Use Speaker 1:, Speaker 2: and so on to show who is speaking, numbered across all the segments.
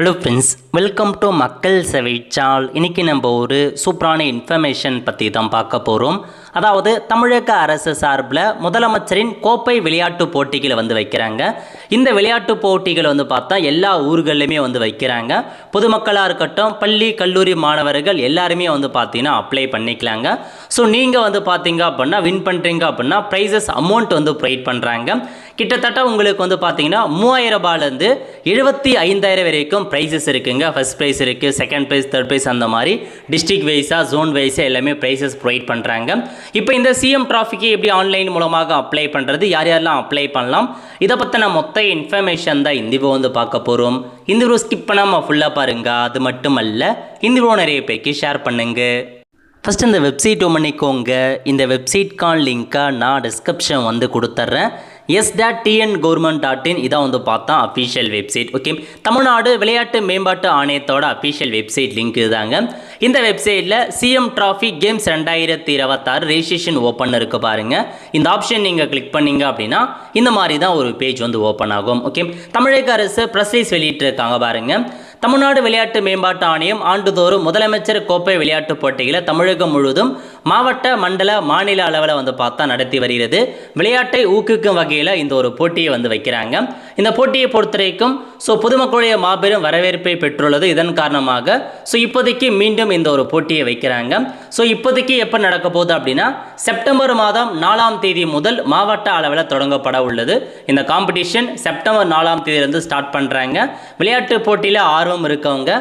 Speaker 1: Hello friends, welcome to மக்கள் சேவை channel. இன்றைக்கி நம்ம ஒரு சூப்பரான இன்ஃபர்மேஷன் பற்றி தான் பார்க்க போகிறோம். அதாவது தமிழக அரசு சார்பில் முதலமைச்சரின் கோப்பை விளையாட்டு போட்டிகளை வைக்கிறாங்க. இந்த விளையாட்டு போட்டிகள் பார்த்தா எல்லா ஊர்கள்லையுமே வைக்கிறாங்க. பொதுமக்களாக இருக்கட்டும், பள்ளி கல்லூரி மாணவர்கள் எல்லாருமே பார்த்தீங்கன்னா அப்ளை பண்ணிக்கலாங்க. ஸோ நீங்கள் பார்த்தீங்க அப்படின்னா வின் பண்ணுறீங்க அப்படின்னா ப்ரைஸஸ் அமௌண்ட் ப்ரொவைட் பண்ணுறாங்க. கிட்டத்தட்ட உங்களுக்கு பார்த்தீங்கன்னா 3000 ரூபாயிலேருந்து 75,000 வரைக்கும் ப்ரைஸஸ் இருக்குங்க. ஃபர்ஸ்ட் ப்ரைஸ் இருக்குது, செகண்ட் ப்ரைஸ், தேர்ட் ப்ரைஸ், அந்த மாதிரி டிஸ்ட்ரிக்ட் வைஸாக ஜோன் வைஸாக எல்லாமே ப்ரைஸஸ் ப்ரொவைட் பண்ணுறாங்க. இப்போ இந்த சிஎம் டிராஃபிக்கு எப்படி ஆன்லைன் மூலமாக அப்ளை பண்ணுறது, யார் யாரெல்லாம் அப்ளை பண்ணலாம், இதை பற்றின மொத்த இன்ஃபர்மேஷன் தான் இந்த வீடியோ பார்க்க போகிறோம். இந்த வீடியோ ஸ்கிப் பண்ணாமல் ஃபுல்லாக பாருங்கள். அது மட்டும் அல்ல, இந்த வீடியோ நிறைய பேருக்கு ஷேர் பண்ணுங்கள். ஃபஸ்ட்டு இந்த வெப்சைட் பண்ணிக்கோங்க. இந்த வெப்சைட்கான லிங்க்கை நான் டிஸ்கிரிப்ஷன் கொடுத்துட்றேன். s.tngov.in இதான் பார்த்தா அஃபீஷியல் வெப்சைட். ஓகே, தமிழ்நாடு விளையாட்டு மேம்பாட்டு ஆணையத்தோட அஃபீஷியல் வெப்சைட் லிங்க் இதுதாங்க. இந்த வெப்சைட்டில் CM trophy games 2026 registration open இருக்கு பாருங்கள். இந்த ஆப்ஷன் நீங்கள் கிளிக் பண்ணீங்க அப்படின்னா இந்த மாதிரி தான் ஒரு பேஜ் ஓப்பன் ஆகும். ஓகே, தமிழக அரசு ப்ரெஸ் ரிலீஸ் வெளியிட்டிருக்காங்க பாருங்கள். தமிழ்நாடு விளையாட்டு மேம்பாட்டு ஆணையம் ஆண்டுதோறும் முதலமைச்சர் கோப்பை விளையாட்டு போட்டிகளை தமிழகம் முழுவதும் மாவட்ட, மண்டல, மாநில அளவில் பார்த்தா நடத்தி வருகிறது. விளையாட்டை ஊக்குவிக்கும் வகையில் இந்த ஒரு போட்டியை வைக்கிறாங்க. இந்த போட்டியை பொறுத்த வரைக்கும் பொதுமக்களுடைய மாபெரும் வரவேற்பை பெற்றுள்ளது. இதன் காரணமாக இப்போதைக்கு மீண்டும் இந்த ஒரு போட்டியை வைக்கிறாங்க. இப்போதைக்கு எப்போ நடக்க போகுது அப்படின்னா செப்டம்பர் மாதம் 4ஆம் தேதி முதல் மாவட்ட அளவில் தொடங்கப்பட உள்ளது. இந்த காம்படிஷன் செப்டம்பர் 4ஆம் தேதியிலிருந்து ஸ்டார்ட் பண்ணுறாங்க. விளையாட்டு போட்டியில் ஆர்வம் இருக்கவங்க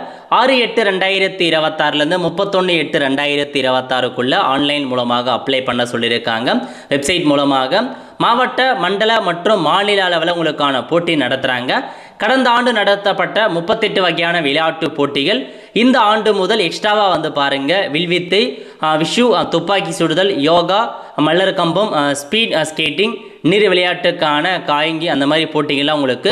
Speaker 1: 6/8/2026 31/8/2026 ஆன்லைன் மூலமாக அப்ளை பண்ண சொல்லியிருக்காங்க. வெப்சைட் மூலமாக மாவட்ட, மண்டல மற்றும் மாநில அளவில் உங்களுக்கான போட்டி நடத்துகிறாங்க. கடந்த ஆண்டு நடத்தப்பட்ட 38 வகையான விளையாட்டு போட்டிகள் இந்த ஆண்டு முதல் எக்ஸ்ட்ராவாக பாருங்கள். வில்வித்தை, விஷு, துப்பாக்கி சுடுதல், யோகா, மல்லர் கம்பம், ஸ்பீட் ஸ்கேட்டிங், நீர் விளையாட்டுக்கான காயங்கி, அந்த மாதிரி போட்டிகள்லாம் உங்களுக்கு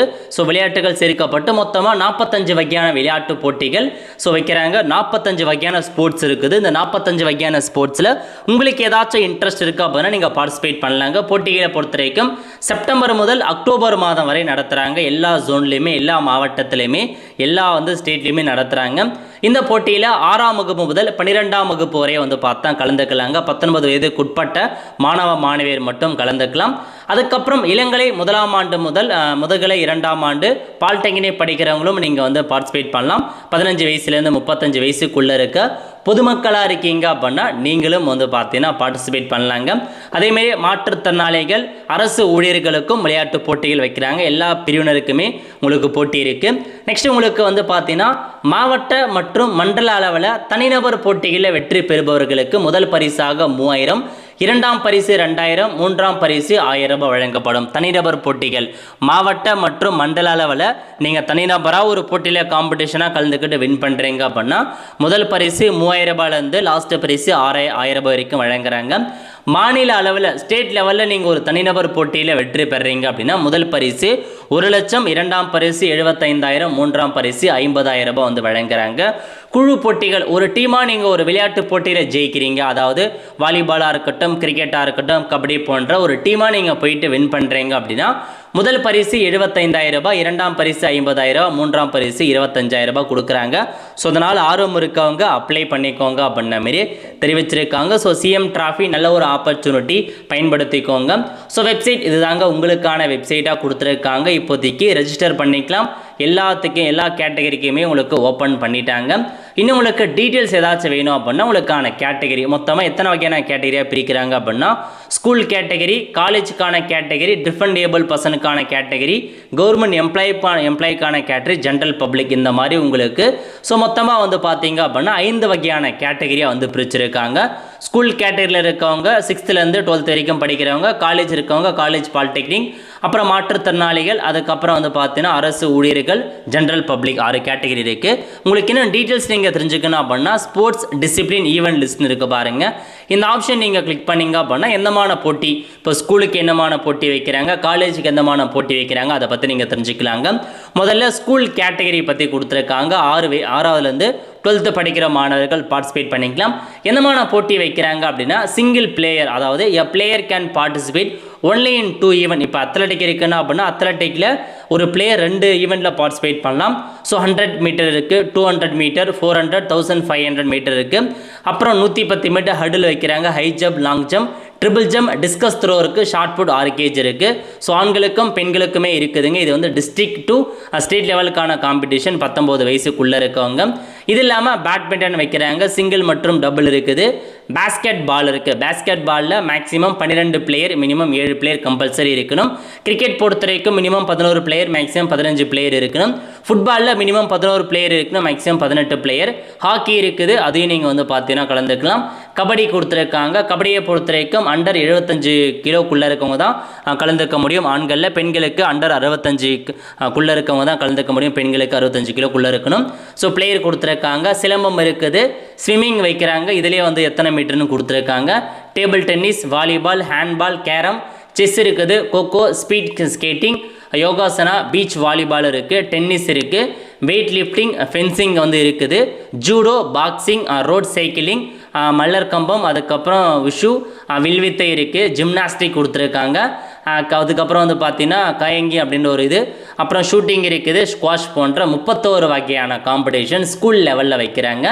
Speaker 1: விளையாட்டுகள் சேர்க்கப்பட்டு மொத்தமாக 45 வகையான விளையாட்டு போட்டிகள் வைக்கிறாங்க. 45 வகையான ஸ்போர்ட்ஸ் இருக்குது. இந்த 45 வகையான ஸ்போர்ட்ஸில் உங்களுக்கு ஏதாச்சும் இன்ட்ரெஸ்ட் இருக்குது அப்படின்னா நீங்கள் பார்ட்டிசிபேட் பண்ணலாங்க. போட்டிகளை பொறுத்த வரைக்கும் செப்டம்பர் முதல் அக்டோபர் மாதம் வரை நடத்துகிறாங்க. எல்லா ஜோன்லேயுமே, எல்லா மாவட்டத்திலையுமே, எல்லா ஸ்டேட்லேயுமே நடத்துகிறாங்க. இந்த போட்டியில் 6ஆம் வகுப்பு முதல் 12ஆம் வகுப்பு வரை பார்த்தா கலந்துக்கலாங்க. 19 வயதுக்குட்பட்ட மாணவ மாணவியர் மட்டும் கலந்துக்கலாம். அதுக்கப்புறம் இளங்கலை 1ஆம் ஆண்டு முதல் முதுகலை 2ஆம் ஆண்டு பாலிடெக்னிக் படிக்கிறவங்களும் நீங்கள் பார்ட்டிசிபேட் பண்ணலாம். 15 வயசுலேருந்து 35 வயசுக்குள்ளே இருக்க பொதுமக்களாக இருக்கீங்க அப்படின்னா நீங்களும் பார்த்தீங்கன்னா பார்ட்டிசிபேட் பண்ணலாங்க. அதேமாரி மாற்றுத்திறனாளிகள், அரசு ஊழியர்களுக்கும் விளையாட்டு போட்டிகள் வைக்கிறாங்க. எல்லா பிரிவினருக்குமே உங்களுக்கு போட்டி இருக்குது. நெக்ஸ்ட் உங்களுக்கு பார்த்தீங்கன்னா மாவட்ட மற்றும் மண்டல அளவில் தனிநபர் போட்டிகளில் வெற்றி பெறுபவர்களுக்கு முதல் பரிசாக 3000, 2ஆம் பரிசு 2000, 3ஆம் பரிசு 1000 ரூபாய் வழங்கப்படும். தனிநபர் போட்டிகள் மாவட்ட மற்றும் மண்டல அளவில் நீங்கள் தனிநபராக ஒரு போட்டியில் காம்படிஷனாக கலந்துக்கிட்டு வின் பண்ணுறீங்க அப்படின்னா முதல் பரிசு 3000 ரூபாயிலேருந்து லாஸ்ட் பரிசு 1000 ரூபாய் வரைக்கும் வழங்குறாங்க. மாநில அளவில், ஸ்டேட் லெவலில் நீங்கள் ஒரு தனிநபர் போட்டியில் வெற்றி பெறுறீங்க அப்படின்னா முதல் பரிசு 1 லட்சம், 2ஆம் பரிசு 75,000, 3ஆம் பரிசு 50,000 ரூபாய் வழங்குறாங்க. குழு போட்டிகள், ஒரு டீமாக நீங்கள் ஒரு விளையாட்டு போட்டியில் ஜெயிக்கிறீங்க, அதாவது வாலிபாலாக இருக்கட்டும், கிரிக்கெட்டாக இருக்கட்டும், கபடி போன்ற ஒரு டீமாக நீங்கள் போயிட்டு வின் பண்ணுறீங்க அப்படின்னா முதல் பரிசு 75,000 ரூபாய், 2ஆம் பரிசு 50,000, 3ஆம் பரிசு 25,000 ரூபாய் கொடுக்குறாங்க. அதனால் ஆர்வம் இருக்கவங்க அப்ளை பண்ணிக்கோங்க அப்படின்ன மாரி தெரிவிச்சிருக்காங்க. சிஎம் டிராஃபி நல்ல ஒரு ஆப்பர்ச்சுனிட்டி, பயன்படுத்திக்கோங்க. வெப்சைட் இதுதாங்க, உங்களுக்கான வெப்சைட்டாக கொடுத்துருக்காங்க. இப்போதைக்கு ரெஜிஸ்டர் பண்ணிக்கலாம். எல்லாத்துக்கும், எல்லா கேட்டகரிக்குமே உங்களுக்கு ஓப்பன் பண்ணிட்டாங்க. இன்னும் உங்களுக்கு டீட்டெயில்ஸ் ஏதாச்சும் வேணும் அப்படின்னா உங்களுக்கான கேட்டகரி மொத்தமாக எத்தனை வகையான கேட்டகரியாக பிரிக்கிறாங்க அப்படின்னா ஸ்கூல் கேட்டகரி, காலேஜுக்கான கேட்டகரி, டிஃபரெண்ட் ஏபிள் பர்சனுக்கான கேட்டகரி, கவர்மெண்ட் எம்ப்ளாய்க்கான கேட்டகரி, ஜென்ரல் பப்ளிக், இந்த மாதிரி உங்களுக்கு மொத்தமாக பார்த்தீங்க அப்படின்னா 5 வகையான கேட்டகரியாக பிரிச்சிருக்காங்க. ஸ்கூல் கேட்டகரியில் இருக்கவங்க 6th-லேருந்து 12th வரைக்கும் படிக்கிறவங்க, காலேஜ் இருக்கவங்க காலேஜ், பாலிடெக்னிக், அப்புறம் மாற்றுத்திறனாளிகள், அதுக்கப்புறம் பார்த்தீங்கன்னா அரசு ஊழியர்கள், ஜென்ரல் பப்ளிக், 6 கேட்டகரி இருக்குது. உங்களுக்கு இன்னும் டீட்டெயில்ஸ் நீங்கள் தெரிஞ்சுக்கணும் அப்படின்னா ஸ்போர்ட்ஸ் டிசிப்ளின் ஈவெண்ட் லிஸ்ட் இருக்குது பாருங்கள். இந்த ஆப்ஷன் நீங்கள் கிளிக் பண்ணிங்க அப்படின்னா எந்தமான போட்டி, இப்போ ஸ்கூலுக்கு என்னமான போட்டி வைக்கிறாங்க, காலேஜுக்கு எந்தமான போட்டி வைக்கிறாங்க, அதை பற்றி நீங்கள் தெரிஞ்சுக்கலாங்க. முதல்ல ஸ்கூல் கேட்டகரி பற்றி கொடுத்துருக்காங்க. 6ஆவதுலேருந்து 12th படிக்கிற மாணவர்கள் பார்ட்டிசிபேட் பண்ணிக்கலாம். என்னமான போட்டி வைக்கிறாங்க அப்படின்னா சிங்கிள் பிளேயர், அதாவது எ player can participate only in 2 event. இப்போ அத்லெட்டிக் இருக்குன்னா அப்படின்னா அத்லெட்டிக்கில் ஒரு பிளேயர் 2 ஈவெண்ட்டில் பார்ட்டிசிபேட் பண்ணலாம். ஸோ 100 மீட்டர் இருக்குது, 200 மீட்டர், 400, 1500 மீட்டர் இருக்குது. அப்புறம் 110 மீட்டர் ஹடில் வைக்கிறாங்க, high jump, long jump, triple jump, discuss throw இருக்குது, ஷார்ட் புட் 6 kg இருக்குது. ஸோ ஆண்களுக்கும் பெண்களுக்குமே இருக்குதுங்க. இது வந்து டிஸ்ட்ரிக்ட் டு ஸ்டேட் லெவலுக்கான காம்படிஷன் 19 வயசுக்குள்ளே இருக்கவங்க. இது இல்லாமல் பேட்மிண்டன் வைக்கிறாங்க, சிங்கிள் மற்றும் டபுள் இருக்குது. பேஸ்கெட் பால் இருக்குது. பேஸ்கெட் பாலில் maximum 12 player, minimum 7 player compulsory இருக்கணும். கிரிக்கெட் பொறுத்த வரைக்கும் மினிமம் 11 பிளேயர், மேக்ஸிமம் 15 பிளேயர் இருக்கணும். ஃபுட்பாலில் மினிமம் 11 பிளேயர் இருக்கணும், மேக்ஸிமம் 18 பிளேயர். ஹாக்கி இருக்குது, அதையும் நீங்கள் வந்து பார்த்தீங்கன்னா கலந்துக்கலாம். கபடி கொடுத்துருக்காங்க. கபடியை பொறுத்த வரைக்கும் அண்டர் 75 கிலோக்குள்ளே இருக்கவங்க தான் கலந்துக்க முடியும் ஆண்களில். பெண்களுக்கு அண்டர் 65 இருக்கவங்க தான் கலந்துக்க முடியும், பெண்களுக்கு 65 கிலோக்குள்ளே இருக்கணும். ஸோ பிளேயர் கொடுத்துருக்காங்க. சிலம்பம் இருக்குது, ஸ்விம்மிங் வைக்கிறாங்க, இதிலே வந்து எத்தனை மீட்டர்னு கொடுத்துருக்காங்க. Table tennis, volleyball, handball, carrom, chess இருக்குது, kho kho, speed skating, yogasana, beach volleyball இருக்குது, டென்னிஸ் இருக்குது, வெயிட் லிஃப்டிங், ஃபென்சிங் வந்து இருக்குது, ஜூடோ, பாக்ஸிங், ரோட் சைக்கிளிங், மல்லர் கம்பம், அதுக்கப்புறம் விஷு, வில்வித்தை இருக்குது, ஜிம்னாஸ்டிக் கொடுத்துருக்காங்க. அதுக்கப்புறம் வந்து பார்த்தீங்கன்னா கயங்கி அப்படின்ற ஒரு இது, அப்புறம் ஷூட்டிங் இருக்குது, ஸ்குவாஷ் போன்ற 31 வகையான காம்படிஷன் ஸ்கூல் லெவலில் வைக்கிறாங்க.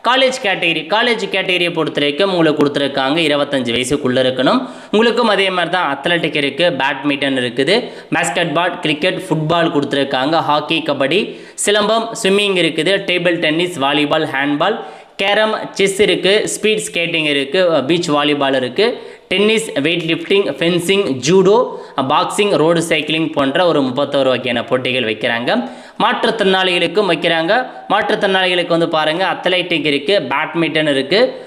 Speaker 1: காலேஜ் கேட்டகரியை பொறுத்த வரைக்கும் உங்களுக்கு கொடுத்துருக்காங்க 25 வயசுக்குள்ளே இருக்கணும். உங்களுக்கும் அதே மாதிரி தான் அத்லெட்டிக் இருக்குது, பேட்மிண்டன் இருக்குது, பேஸ்கெட் பால், கிரிக்கெட், ஃபுட்பால் கொடுத்துருக்காங்க, ஹாக்கி, கபடி, சிலம்பம், ஸ்விம்மிங் இருக்குது, table tennis, volleyball, handball, carrom, chess இருக்குது, ஸ்பீட் ஸ்கேட்டிங் இருக்குது, பீச் வாலிபால் இருக்குது, tennis, wait lifting, fencing, judo, boxing, road cycling போன்ற ஒரு 31 வகையான போட்டிகள் வைக்கிறாங்க. மாற்றுத்திறனாளிகளுக்கும் வைக்கிறாங்க. மாற்றுத்திறனாளிகளுக்கு வந்து பாருங்கள் அத்லெட்டிக் இருக்குது, பேட்மிண்டன் இருக்குது,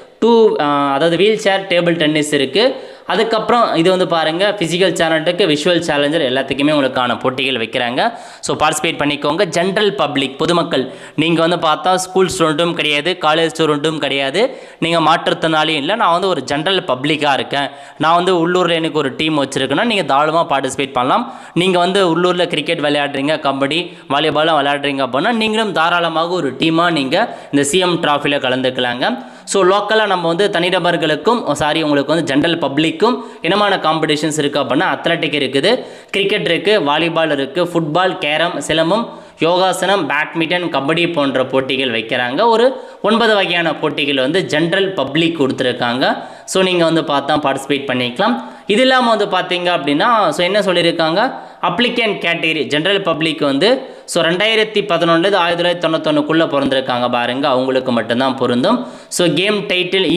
Speaker 1: அதாவது வீல் சேர், டேபிள் டென்னிஸ் இருக்குது. அதுக்கப்புறம் இது வந்து பாருங்கள் ஃபிசிக்கல் சேலண்ட்டுக்கு, விஷுவல் சேலஞ்சர் எல்லாத்துக்குமே உங்களுக்கான போட்டிகள் வைக்கிறாங்க. ஸோ பார்ட்டிசிபேட் பண்ணிக்கோங்க. ஜென்ரல் பப்ளிக், பொதுமக்கள், நீங்கள் வந்து பார்த்தா ஸ்கூல் ஸ்டூடெண்ட்டும் கிடையாது, காலேஜ் ஸ்டூடெண்ட்டும் கிடையாது, நீங்கள் மாற்றுத்திறனாளியும் இல்லை, நான் வந்து ஒரு ஜென்ரல் பப்ளிக்காக இருக்கேன், நான் வந்து உள்ளூரில் எனக்கு ஒரு டீம் வச்சுருக்கேன்னா நீங்கள் தாராளமாக பார்ட்டிசிபேட் பண்ணலாம். நீங்கள் வந்து உள்ளூரில் கிரிக்கெட் விளையாடுறீங்க, கபடி, வாலிபாலும் விளையாடுறீங்க அப்படின்னா நீங்களும் தாராளமாக ஒரு டீமாக நீங்கள் இந்த சிஎம் ட்ராஃபியில் கலந்துக்கலாங்க. ஸோ லோக்கலாக நம்ம வந்து தனிநபர்களுக்கும் உங்களுக்கு வந்து ஜென்ரல் பப்ளிக்கும் என்னமான காம்படிஷன்ஸ் இருக்குது அப்படின்னா அத்லெட்டிக் இருக்குது, கிரிக்கெட் இருக்குது, வாலிபால் இருக்குது, ஃபுட்பால், கேரம், சிலம்பம், யோகாசனம், பேட்மிண்டன், கபடி போன்ற போட்டிகள் வைக்கிறாங்க. ஒரு 9 வகையான போட்டிகள் வந்து ஜென்ரல் பப்ளிக் கொடுத்துருக்காங்க. ஸோ நீங்கள் வந்து பார்த்தா பார்ட்டிசிபேட் பண்ணிக்கலாம். இது இல்லாமல் வந்து பார்த்தீங்க அப்படின்னா என்ன சொல்லியிருக்காங்க, அப்ளிகேண்ட் கேட்டகரி ஜென்ரல் பப்ளிக் வந்து 2011 1991 பிறந்திருக்காங்க பாருங்க, அவங்களுக்கு மட்டும்தான் பொருந்தும். ஸோ கேம் டைட்டில்,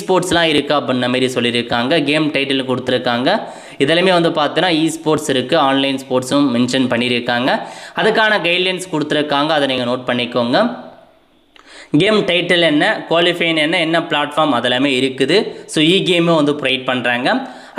Speaker 1: ஸ்போர்ட்ஸ்லாம் இருக்குது அப்படின்ற மாதிரி சொல்லியிருக்காங்க. கேம் டைட்டில் கொடுத்துருக்காங்க. இதெல்லாமே வந்து பார்த்தீங்கன்னா ஸ்போர்ட்ஸ் இருக்குது, ஆன்லைன் ஸ்போர்ட்ஸும் மென்ஷன் பண்ணியிருக்காங்க. அதுக்கான கைட்லைன்ஸ் கொடுத்துருக்காங்க, அதை நீங்கள் நோட் பண்ணிக்கோங்க. கேம் டைட்டில் என்ன, குவாலிஃபைன் என்ன பிளாட்ஃபார்ம் அதெல்லாமே இருக்குது. ஸோ கேமும் வந்து ப்ரொவைட் பண்ணுறாங்க.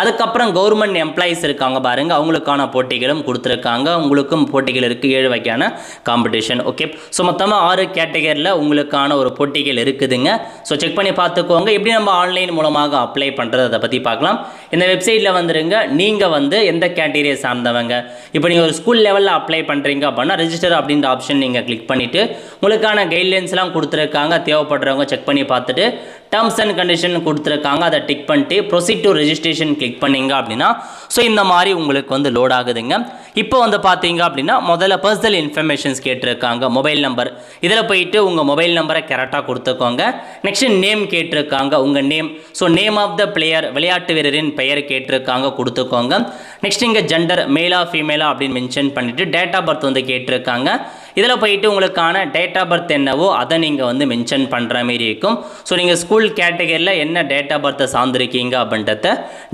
Speaker 1: அதுக்கப்புறம் கவர்மெண்ட் எம்ப்ளாயிஸ் இருக்காங்க பாருங்க, அவங்களுக்கான போட்டிகளும் கொடுத்துருக்காங்க. உங்களுக்கும் போட்டிகள் இருக்குது, 7 வகையான காம்படிஷன். ஓகே, ஸோ மொத்தமாக 6 கேட்டகரியில் உங்களுக்கான ஒரு போட்டிகள் இருக்குதுங்க. ஸோ செக் பண்ணி பார்த்துக்கோங்க. எப்படி நம்ம ஆன்லைன் மூலமாக அப்ளை பண்ணுறது அதை பற்றி பார்க்கலாம். இந்த வெப்சைட்டில் வந்துருங்க. நீங்கள் வந்து எந்த கேட்டகரியை சார்ந்தவங்க, இப்போ நீங்கள் ஒரு ஸ்கூல் லெவலில் அப்ளை பண்ணுறீங்க அப்படின்னா ரெஜிஸ்டர் அப்படின்ற ஆப்ஷன் நீங்கள் கிளிக் பண்ணிவிட்டு உங்களுக்கான கைட்லைன்ஸ்லாம் கொடுத்துருக்காங்க. தேவைப்படுறவங்க செக் பண்ணி பார்த்துட்டு டேர்ம்ஸ் அண்ட் கண்டிஷன் கொடுத்துருக்காங்க, அதை டிக் பண்ணிட்டு ப்ரொசீட் டு ரெஜிஸ்ட்ரேஷன் கிளிக் பண்ணிங்க அப்படின்னா ஸோ இந்த மாதிரி உங்களுக்கு வந்து லோட் ஆகுதுங்க. இப்போ வந்து பார்த்தீங்க அப்படின்னா முதல்ல பர்சனல் இன்ஃபர்மேஷன்ஸ் கேட்டிருக்காங்க, மொபைல் நம்பர், இதில் போயிட்டு உங்கள் மொபைல் நம்பரை கரெக்டாக கொடுத்துக்கோங்க. நெக்ஸ்ட் நேம் கேட்டிருக்காங்க, உங்கள் name, so name of the player, விளையாட்டு வீரரின் பெயர் கேட்டிருக்காங்க, கொடுத்துக்கோங்க. நெக்ஸ்ட் இங்கே ஜெண்டர், மேலா ஃபீமேலா அப்படின்னு மென்ஷன் பண்ணிவிட்டு டேட் ஆஃப் பர்த் வந்து கேட்டிருக்காங்க. இதில் போயிட்டு உங்களுக்கான டேட் ஆஃப் பர்த் என்னவோ அதை நீங்கள் வந்து மென்ஷன் பண்ணுற மாதிரி இருக்கும். ஸோ நீங்கள் ஸ்கூல் கேட்டகரியில் என்ன டேட் ஆஃப் பர்த்தை சார்ந்திருக்கீங்க அப்படின்றத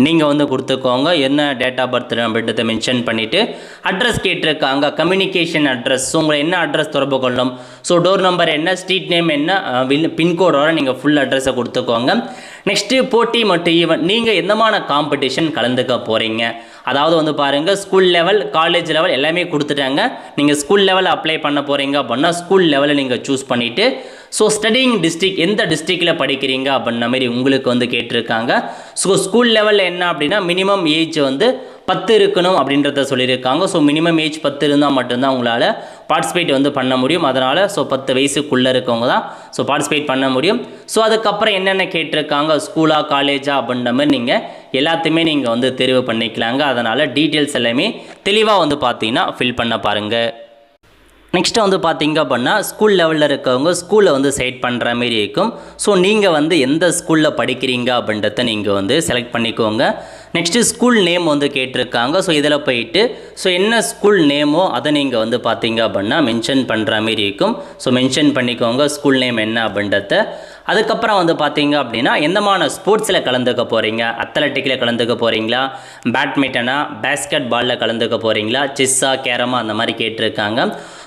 Speaker 1: நீங்கள் வந்து கொடுத்துக்கோங்க. என்ன டேட் ஆஃப் பர்த் அப்படின்றத மென்ஷன் பண்ணிவிட்டு அட்ரஸ் கேட்டிருக்காங்க, கம்யூனிகேஷன் அட்ரஸ், ஸோ உங்களை என்ன அட்ரஸ் தொடர்பு கொள்ளணும், ஸோ டோர் நம்பர் என்ன, ஸ்ட்ரீட் நேம் என்ன, பின்கோடோட நீங்கள் ஃபுல் அட்ரஸை கொடுத்துக்கோங்க. நெக்ஸ்ட்டு போட்டி மற்றும் ஈவெண்ட், நீங்கள் எந்தமான காம்படிஷன் கலந்துக்க போகிறீங்க, அதாவது வந்து பாருங்கள் ஸ்கூல் லெவல், காலேஜ் லெவல் எல்லாமே கொடுத்துட்டாங்க. நீங்கள் ஸ்கூல் லெவலில் அப்ளை பண்ண போகிறீங்க அப்படின்னா ஸ்கூல் லெவலில் நீங்கள் சூஸ் பண்ணிவிட்டு ஸோ ஸ்டடிங் டிஸ்ட்ரிக்ட் எந்த டிஸ்ட்ரிக்டில் படிக்கிறீங்க அப்படின்ற மாதிரி உங்களுக்கு வந்து கேட்டிருக்காங்க. ஸோ ஸ்கூல் லெவலில் என்ன அப்படின்னா மினிமம் ஏஜ் வந்து 10 இருக்கணும் அப்படின்றத சொல்லியிருக்காங்க. ஸோ மினிமம் ஏஜ் 10 இருந்தால் மட்டும்தான் உங்களால் பார்ட்டிசிபேட் வந்து பண்ண முடியும். அதனால் ஸோ 10 வயசுக்குள்ளே இருக்கவங்க தான் ஸோ பார்ட்டிசிபேட் பண்ண முடியும். ஸோ அதுக்கப்புறம் என்னென்ன கேட்டிருக்காங்க, ஸ்கூலா காலேஜா அப்படின்ற மாதிரி நீங்கள் எல்லாத்தையுமே நீங்கள் வந்து தெரிவு பண்ணிக்கலாங்க. அதனால் டீட்டெயில்ஸ் எல்லாமே தெளிவாக வந்து பார்த்தீங்கன்னா ஃபில் பண்ண பாருங்கள். நெக்ஸ்ட்டு வந்து பார்த்தீங்க அப்படின்னா ஸ்கூல் லெவலில் இருக்கவங்க ஸ்கூலில் வந்து செலக்ட் பண்ணுற மாரி இருக்கும். ஸோ நீங்கள் வந்து எந்த ஸ்கூலில் படிக்கிறீங்க அப்படின்றத நீங்கள் வந்து செலக்ட் பண்ணிக்கோங்க. நெக்ஸ்ட்டு ஸ்கூல் நேம் வந்து கேட்டிருக்காங்க. ஸோ இதில் போயிட்டு ஸோ என்ன ஸ்கூல் நேமோ அதை நீங்கள் வந்து பார்த்தீங்க அப்படின்னா மென்ஷன் பண்ணுற மாரி இருக்கும். ஸோ மென்ஷன் பண்ணிக்கோங்க ஸ்கூல் நேம் என்ன அப்படின்றத. அதுக்கப்புறம் வந்து பார்த்தீங்க அப்படின்னா எந்தமான ஸ்போர்ட்ஸில் கலந்துக்க போகிறீங்க, அத்லட்டிக்கில் கலந்துக்க போகிறீங்களா, பேட்மிண்டனா, பேஸ்கெட் பாலில் கலந்துக்க போகிறீங்களா, செஸ்ஸா, கேரமா அந்த மாதிரி கேட்டிருக்காங்க.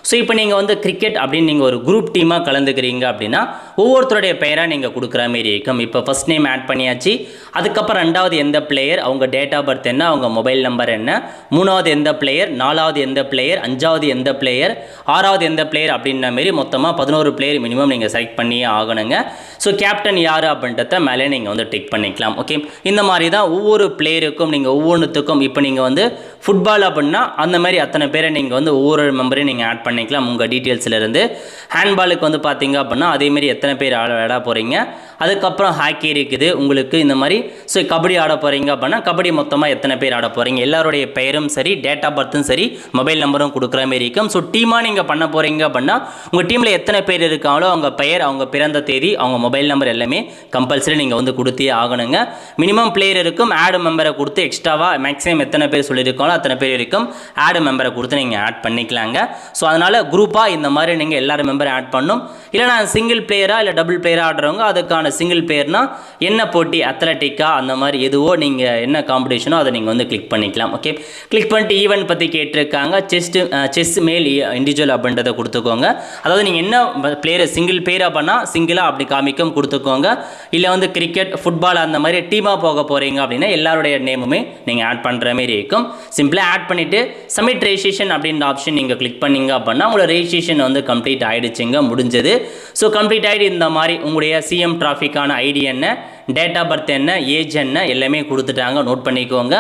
Speaker 1: ஸோ இப்போ நீங்கள் வந்து கிரிக்கெட் அப்படின்னு நீங்கள் ஒரு குரூப் டீமாக கலந்துக்கிறீங்க அப்படின்னா ஒவ்வொருத்தருடைய பெயராக நீங்கள் கொடுக்குற மாரி இருக்கும். இப்போ ஃபஸ்ட் நேம் ஆட் பண்ணியாச்சு. அதுக்கப்புறம் 2வது எந்த பிளேயர், அவங்க டேட் ஆஃப் பர்த் என்ன, அவங்க மொபைல் நம்பர் என்ன, 3வது எந்த பிளேயர், 4வது எந்த பிளேயர், 5வது எந்த பிளேயர், 6வது எந்த பிளேயர் அப்படின்ற மாரி மொத்தமாக 11 பிளேயர் மினிமம் நீங்கள் செலக்ட் பண்ணியே ஆகணுங்க. ஸோ கேப்டன் யார் அப்படின்றத மேலே நீங்கள் வந்து டிக் பண்ணிக்கலாம். ஓகே, இந்த மாதிரி தான் ஒவ்வொரு பிளேயருக்கும் நீங்கள் ஒவ்வொன்றுத்துக்கும் இப்போ நீங்கள் வந்து ஃபுட்பால் அப்படின்னா அந்த மாதிரி அத்தனை பேரை நீங்கள் வந்து ஒவ்வொரு மெம்பரையும் நீங்கள் ஆட் பண்ணிக்கலாம் உங்கள் டீட்டெயில்ஸ்லேருந்து. ஹேண்ட்பாலுக்கு வந்து பார்த்தீங்க அப்படின்னா அதேமாரி எத்தனை பேர் ஆட போகிறீங்க. அதுக்கப்புறம் ஹாக்கி இருக்குது உங்களுக்கு இந்த மாதிரி. ஸோ கபடி ஆட போகிறீங்க அப்படின்னா கபடி மொத்தமாக எத்தனை பேர் ஆட போகிறீங்க, எல்லாருடைய பெயரும் சரி, டேட் ஆஃப் பர்த்தும் சரி, மொபைல் நம்பரும் கொடுக்குற மாரி இருக்கும். ஸோ டீமாக நீங்கள் பண்ண போகிறீங்க அப்படின்னா உங்கள் டீமில் எத்தனை பேர் இருக்காங்களோ அவங்க பெயர், அவங்க பிறந்த தேதி, அவங்க மொபைல் நம்பர் எல்லாமே கம்பல்சரி நீங்கள் வந்து கொடுத்தே ஆகணுங்க. மினிமம் பிளேயர் இருக்கும், ஆட் மெம்பரை கொடுத்து எக்ஸ்ட்ராவாக மேக்ஸிமம் எத்தனை பேர் சொல்லியிருக்காங்களோ அத்தனை பேர் இருக்கும் ஆட் மெம்பரை கொடுத்து நீங்கள் ஆட் பண்ணிக்கலாங்க. ஸோ அதனால் குரூப்பாக இந்த மாதிரி நீங்கள் எல்லாரும் மெம்பரை ஆட் பண்ணணும். இல்லை நான் சிங்கிள் பிளேயராக இல்லை டபுள் பிளேயராக ஆடுறவங்க அதுக்கான சிங்கிள் பிளேயர்னா என்ன போட்டி, அத்லட்டிக்கா அந்த மாதிரி எதுவோ நீங்கள் என்ன காம்படிஷனோ அதை நீங்கள் வந்து கிளிக் பண்ணிக்கலாம். ஓகே, கிளிக் பண்ணிட்டு ஈவெண்ட் பற்றி கேட்டிருக்காங்க. செஸ் மேல் இண்டிவிஜுவல் அப்படின்றத கொடுத்துக்கோங்க. அதாவது நீங்கள் என்ன பிளேயர் சிங்கிள் பிளேயராக பண்ணால் சிங்கிளாக அப்படி காமிக்கும் கொடுத்துக்கோங்க. இல்லை வந்து கிரிக்கெட், ஃபுட்பால் அந்த மாதிரி டீமாக போக போகிறீங்க அப்படின்னா எல்லாருடைய நேமுமே நீங்கள் ஆட் பண்ணுற மாதிரி இருக்கும். சிம்பிளாக ஆட் பண்ணிவிட்டு சப்மிட் ரெஜிஸ்ட்ரேஷன் அப்படின்ற ஆப்ஷன் நீங்கள் கிளிக் பண்ணிங்க அப்படின்னா உங்களோட ரெஜிஸ்ட்ரேஷன் வந்து கம்ப்ளீட் ஆகிடுச்சுங்க, முடிஞ்சது. ஸோ கம்ப்ளீட் ஆகிடு. இந்த மாதிரி உங்களுடைய சிஎம் டிராஃபிக்கான ஐடி என்ன, டேட் ஆஃப் பர்த் என்ன, ஏஜ் என்ன எல்லாமே கொடுத்துட்டாங்க, நோட் பண்ணிக்கோங்க.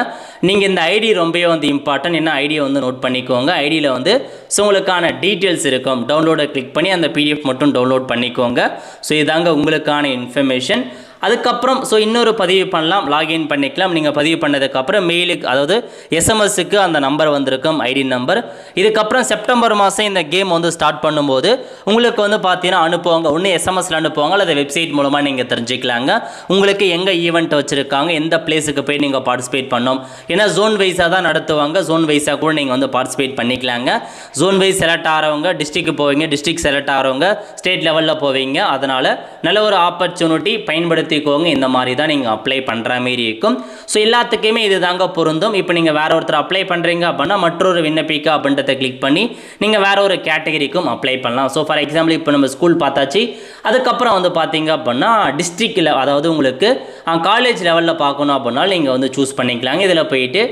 Speaker 1: நீங்கள் இந்த ஐடி ரொம்பவே வந்து இம்பார்ட்டன்ட். என்ன ஐடியை வந்து நோட் பண்ணிக்கோங்க. ஐடியில் வந்து ஸோ உங்களுக்கான டீட்டெயில்ஸ் இருக்கும். டவுன்லோடை கிளிக் பண்ணி அந்த பிடிஎஃப் மட்டும் டவுன்லோட் பண்ணிக்கோங்க. ஸோ இதாங்க உங்களுக்கான இன்ஃபர்மேஷன். அதுக்கப்புறம் ஸோ இன்னொரு பதிவு பண்ணலாம், லாகின் பண்ணிக்கலாம். நீங்கள் பதிவு பண்ணதுக்கப்புறம் மெயிலுக்கு அதாவது எஸ்எம்எஸ்க்கு அந்த நம்பர் வந்திருக்கும், ஐடி நம்பர். இதுக்கப்புறம் செப்டம்பர் மாதம் இந்த கேம் வந்து ஸ்டார்ட் பண்ணும்போது உங்களுக்கு வந்து பார்த்தீங்கன்னா அனுப்புவாங்க. ஒன்று எஸ்எம்எஸில் அனுப்புவாங்க, அல்லது வெப்சைட் மூலமாக நீங்கள் தெரிஞ்சுக்கலாங்க உங்களுக்கு எங்கே ஈவெண்ட் வச்சுருக்காங்க, எந்த பிளேஸுக்கு போய் நீங்கள் பார்ட்டிசிபேட் பண்ணோம். ஏன்னா ஜோன் வைஸாக தான் நடத்துவாங்க. ஜோன் வைஸாக கூட நீங்கள் வந்து பார்ட்டிசிபேட் பண்ணிக்கலாங்க. ஜோன் வைஸ் செலக்ட் ஆகிறவங்க டிஸ்ட்ரிக்ட் போவீங்க, டிஸ்ட்ரிக்ட் செலக்ட் ஆகிறவங்க ஸ்டேட் லெவலில் போவீங்க. அதனால் நல்ல ஒரு ஆப்பர்ச்சுனிட்டி பயன்படுத்தி இந்த மாதிரி தான் நீங்கள் அப்ளை பண்ணுற மாரி இருக்கும். ஸோ எல்லாத்துக்குமே இது தாங்க பொருந்தும். இப்போ நீங்கள் வேற ஒருத்தர் அப்ளை பண்ணுறீங்க அப்படின்னா மற்றொரு விண்ணப்பிக்க அப்படின்றத கிளிக் பண்ணி நீங்கள் வேற ஒரு கேட்டகரிக்கும் அப்ளை பண்ணலாம். ஸோ ஃபார் எக்ஸாம்பிள் இப்போ நம்ம ஸ்கூல் பார்த்தாச்சு. அதுக்கப்புறம் வந்து பார்த்தீங்க அப்படின்னா டிஸ்ட்ரிக்டில் அதாவது உங்களுக்கு காலேஜ் லெவலில் பார்க்கணும் அப்படின்னா நீங்கள் வந்து சூஸ் பண்ணிக்கலாங்க. இதில் போயிட்டு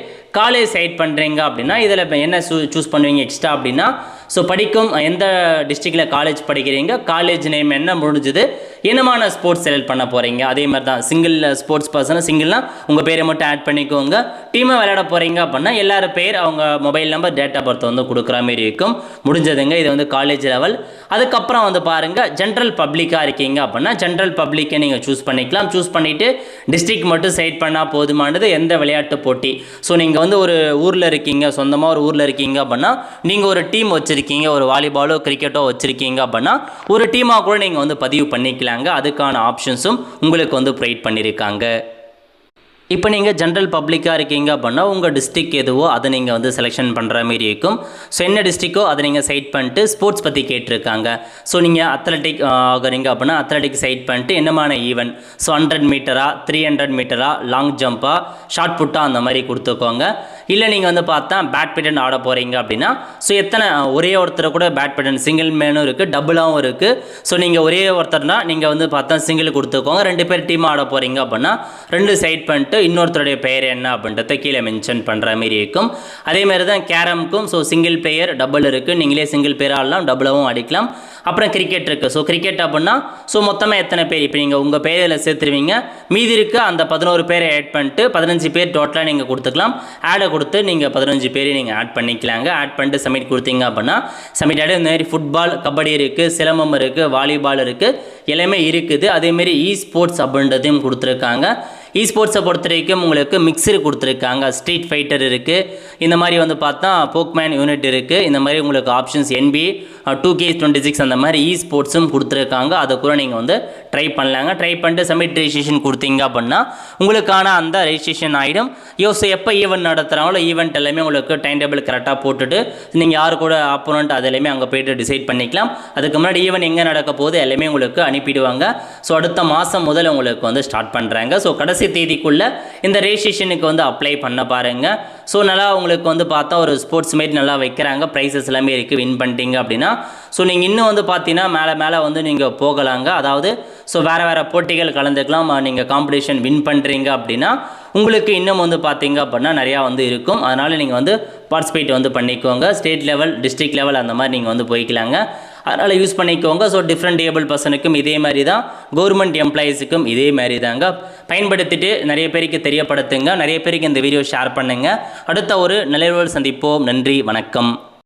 Speaker 1: காலேஜ் செலக்ட் பண்ணுறீங்க அப்படின்னா இதில் இப்போ என்ன சூஸ் பண்ணுவீங்க எக்ஸ்ட்ரா அப்படின்னா ஸோ படிக்கும் எந்த டிஸ்ட்ரிக்டில் காலேஜ் படிக்கிறீங்க, காலேஜ் நேம் என்ன, முடிஞ்சது என்னமான ஸ்போர்ட்ஸ் செலக்ட் பண்ண போகிறீங்க. அதே மாதிரி தான் சிங்கிள் ஸ்போர்ட்ஸ் பர்சனாக சிங்கிள்னா உங்கள் பேரை மட்டும் ஆட் பண்ணிக்கோங்க. டீமை விளையாட போகிறீங்க அப்படின்னா எல்லாரும் பேர், அவங்க mobile number, date of birth வந்து கொடுக்குற மாரி இருக்கும். முடிஞ்சதுங்க. இது வந்து காலேஜ் லெவல். அதுக்கப்புறம் வந்து பாருங்கள் ஜென்ரல் பப்ளிக்காக இருக்கீங்க அப்படின்னா ஜென்ரல் பப்ளிக்கை நீங்கள் சூஸ் பண்ணிக்கலாம். சூஸ் பண்ணிவிட்டு டிஸ்ட்ரிக்ட் மட்டும் செலக்ட் பண்ணால் போதுமானது. எந்த விளையாட்டு போட்டி, ஸோ நீங்கள் வந்து ஒரு ஊரில் இருக்கீங்க, சொந்தமாக ஒரு ஊரில் இருக்கீங்க அப்படின்னா நீங்கள் ஒரு டீம் வச்சுருக்கீங்க, ஒரு வாலிபாலோ கிரிக்கெட்டோ வச்சுருக்கீங்க அப்படின்னா ஒரு டீமாக கூட நீங்கள் வந்து பதிவு பண்ணிக்கலாங்க. அதுக்கான ஆப்ஷன்ஸும் உங்களுக்கு வந்து ப்ரொவைட் பண்ணியிருக்காங்க. இப்போ நீங்கள் ஜென்ரல் பப்ளிக்காக இருக்கீங்க அப்படின்னா உங்கள் டிஸ்ட்ரிக்ட் எதுவோ அதை நீங்கள் வந்து செலெக்ஷன் பண்ணுற மாரி இருக்கும். ஸோ என்ன டிஸ்ட்ரிக்கோ அதை நீங்கள் சைட் பண்ணிட்டு ஸ்போர்ட்ஸ் பற்றி கேட்டிருக்காங்க. ஸோ நீங்கள் அத்லட்டிக் ஆகிறீங்க அப்படின்னா அத்லட்டிக் சைட் பண்ணிட்டு என்னமான ஈவெண்ட், ஸோ 100 மீட்டரா, 300 மீட்டரா, லாங் ஜம்பா, ஷார்ட் புட்டா அந்த மாதிரி கொடுத்துக்கோங்க. இல்லை நீங்கள் வந்து பார்த்தா பேட்மிண்டன் ஆட போகிறீங்க அப்படின்னா ஸோ எத்தனை ஒரே ஒருத்தர் கூட பேட்மிண்டன் சிங்கிள் மேனும் இருக்குது, டபுளாகவும் இருக்குது. ஸோ நீங்கள் ஒரே ஒருத்தர்னா நீங்கள் வந்து பார்த்தா சிங்கிள் கொடுத்துக்கோங்க. 2 பேர் டீம் ஆட போகிறீங்க அப்படின்னா 2 சைட் பண்ணிட்டு இன்னொருத்தருடைய பெயர் என்ன அப்படின்றத கீழே மென்ஷன் பண்ணுற மாதிரி இருக்கும். அதேமாதிரி தான் கேரமுக்கும். ஸோ சிங்கிள் பிளேயர் டபுள் இருக்குது, நீங்களே சிங்கிள் பிளேயர் ஆடலாம், டபுளாகவும் அடிக்கலாம். அப்புறம் கிரிக்கெட் இருக்குது. ஸோ கிரிக்கெட் அப்படின்னா ஸோ மொத்தமாக எத்தனை பேர் இப்போ நீங்கள் உங்கள் பேரில் சேர்த்துருவீங்க, மீதி இருக்க அந்த 11 பேரை ஆட் பண்ணிட்டு 15 பேர் டோட்டலாக நீங்கள் கொடுத்துக்கலாம். ஆடை கொடுத்து நீங்கள் 15 பேர் நீங்கள் ஆட் பண்ணிக்கலாங்க. ஆட் பண்ணிட்டு சப்மிட் கொடுத்தீங்க அப்படின்னா சப்மிட் ஆகிடும். இந்த மாதிரி ஃபுட்பால், கபடி இருக்குது, சிலம்பம் இருக்குது, வாலிபால் இருக்குது, எல்லாமே இருக்குது. அதேமாரி இ ஸ்போர்ட்ஸ் அப்படின்றதையும் கொடுத்துருக்காங்க. இ ஸ்போர்ட்ஸை பொறுத்த வரைக்கும் உங்களுக்கு மிக்சர் கொடுத்துருக்காங்க. ஸ்ட்ரீட் ஃபைட்டர் இருக்குது, இந்த மாதிரி வந்து பார்த்தா போக்மேன் யூனிட் இருக்குது. இந்த மாதிரி உங்களுக்கு ஆப்ஷன்ஸ் NBA 2K26 அந்த மாதிரி இ ஸ்போர்ட்ஸும் கொடுத்துருக்காங்க. அதை கூட நீங்கள் வந்து ட்ரை பண்ணலாங்க. ட்ரை பண்ணிட்டு சப்மிட் ரெஜிஸ்ட்ரேஷன் கொடுத்தீங்க அப்படின்னா உங்களுக்கான அந்த ரெஜிஸ்ட்ரேஷன் ஆகிடும். ஸோ எப்போ ஈவெண்ட் நடத்துகிறாங்களோ ஈவெண்ட் எல்லாமே உங்களுக்கு டைம் டேபிள் கரெக்டாக போட்டுட்டு நீங்கள் யார் கூட ஆப்போனண்ட் அது எல்லாமே அங்கே போய்ட்டு டிசைட் பண்ணிக்கலாம். அதுக்கு முன்னாடி ஈவெண்ட் எங்கே நடக்க போகுது எல்லாமே உங்களுக்கு அனுப்பிடுவாங்க. ஸோ அடுத்த மாதம் முதல் உங்களுக்கு வந்து ஸ்டார்ட் பண்ணுறாங்க. ஸோ கடைசி தேதிக்குள்ளே இந்த ரெஜிஸ்ட்ரேஷனுக்கு வந்து அப்ளை பண்ண பாருங்கள். ஸோ நல்லா உங்களுக்கு வந்து பார்த்தா ஒரு ஸ்போர்ட்ஸ் மாரி நல்லா வைக்கிறாங்க. ப்ரைஸஸ் எல்லாமே இருக்குது. வின் பண்ணிட்டீங்க அப்படின்னா ஸோ நீங்கள் இன்னும் வந்து பார்த்தீங்கன்னா மேலே வந்து நீங்கள் போகலாங்க. அதாவது ஸோ வேறு போட்டிகள் கலந்துக்கலாம். நீங்கள் காம்படிஷன் வின் பண்ணுறீங்க அப்படின்னா உங்களுக்கு இன்னும் வந்து பார்த்தீங்க அப்படின்னா நிறையா வந்து இருக்கும். அதனால் நீங்கள் வந்து பார்ட்டிசிபேட் வந்து பண்ணிக்கோங்க. ஸ்டேட் லெவல், டிஸ்ட்ரிக்ட் லெவல் அந்த மாதிரி நீங்கள் வந்து போய்க்கலாங்க. அதனால் யூஸ் பண்ணிக்கோங்க. ஸோ டிஃப்ரெண்ட் ஏபிள் பர்சனுக்கும் இதே மாதிரி தான், கவர்மெண்ட் எம்ப்ளாயீஸுக்கும் இதே மாதிரி தாங்க. பயன்படுத்திட்டு நிறைய பேருக்கு தெரியப்படுத்துங்க. நிறைய பேருக்கு இந்த வீடியோ ஷேர் பண்ணுங்கள். அடுத்த ஒரு நிலையோடு சந்திப்போம். நன்றி, வணக்கம்.